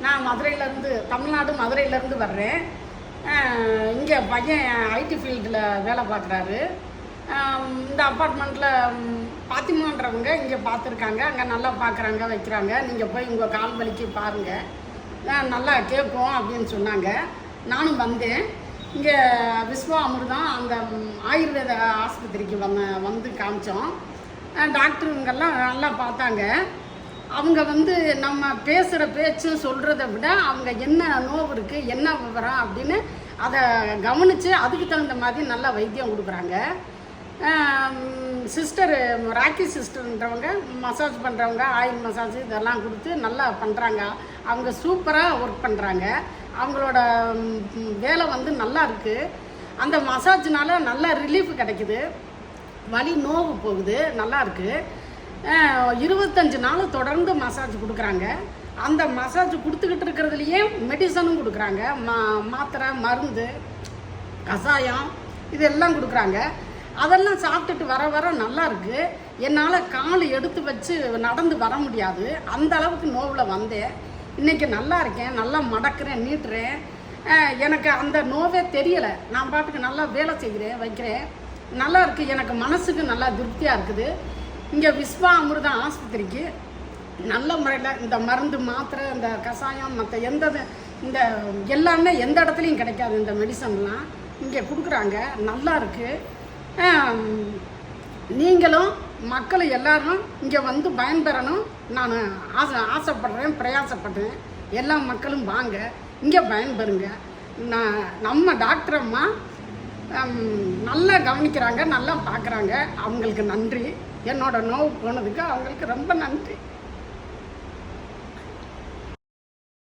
நான் மதுரையிலேருந்து தமிழ்நாடு மதுரையிலேருந்து வர்றேன். இங்கே பையன் ஐடி ஃபீல்டில் வேலை பார்க்குறாரு. இந்த அப்பார்ட்மெண்ட்டில் பாத்திமான்றவங்க இங்கே பார்த்துருக்காங்க. அங்கே நல்லா பார்க்குறாங்க வைக்கிறாங்க. நீங்கள் போய் உங்கள் கால் வலிக்கு பாருங்கள், நல்லா கேட்கும் அப்படின்னு சொன்னாங்க. நானும் வந்தேன். இங்கே விஸ்வா அமிர்தம் அந்த ஆயுர்வேத ஆஸ்பத்திரிக்கு வந்து காமிச்சோம். டாக்டருங்கெல்லாம் நல்லா பார்த்தாங்க. அவங்க நம்ம பேசுகிற பேச்சும் சொல்கிறத விட அவங்க என்ன நோவு இருக்குது, என்ன விவரம் அப்படின்னு அதை கவனித்து அதுக்கு தகுந்த மாதிரி நல்லா வைத்தியம் கொடுக்குறாங்க. சிஸ்டர் ராக்கி சிஸ்டர்ன்றவங்க மசாஜ் பண்ணுறவங்க, ஆயில் மசாஜ் இதெல்லாம் கொடுத்து நல்லா பண்ணுறாங்க. அவங்க சூப்பராக ஒர்க் பண்ணுறாங்க. அவங்களோட வேலை நல்லா இருக்குது. அந்த மசாஜ்னால நல்லா ரிலீஃப் கிடைக்குது, வலி நோவு போகுது, நல்லா இருக்குது. 25 நாள் தொடர்ந்து மசாஜ் கொடுக்குறாங்க. அந்த மசாஜ் கொடுத்துக்கிட்டு இருக்கிறதுலையே மெடிசனும் கொடுக்குறாங்க. மாத்திரை, மருந்து, கஷாயம் இதெல்லாம் கொடுக்குறாங்க. அதெல்லாம் சாப்பிட்டுட்டு வர வர நல்லா இருக்குது. என்னால் கால் எடுத்து வச்சு நடந்து வர முடியாது, அந்த அளவுக்கு நோவில் வந்தேன். இன்றைக்கி நல்லா இருக்கேன், நல்லா மடக்கிறேன், நீட்டுறேன். எனக்கு அந்த நோவே தெரியலை. நான் பாட்டுக்கு நல்லா வேலை செய்கிறேன், வைக்கிறேன். நல்லா இருக்குது. எனக்கு மனசுக்கு நல்லா திருப்தியாக இருக்குது. இங்கே விஸ்வா அமிர்தம் ஆஸ்பத்திரிக்கு நல்ல முறையில் இந்த மருந்து, மாத்திரை, இந்த கஷாயம், மற்ற இந்த எல்லாமே எந்த இடத்துலையும் கிடைக்காது. இந்த மெடிசன்லாம் இங்கே கொடுக்குறாங்க. நல்லா இருக்குது. நீங்களும் மக்கள் எல்லாரும் இங்கே பயன்பெறணும் நான் ஆசைப்படுறேன், பிரயாசப்படுறேன். எல்லா மக்களும் வாங்க, இங்கே பயன்பெறுங்க. நம்ம டாக்டர் அம்மா நல்லா கவனிக்கிறாங்க, நல்லா பார்க்குறாங்க. அவங்களுக்கு நன்றி. என்னோட நோவு போனதுக்கு அவங்களுக்கு ரொம்ப நன்றி.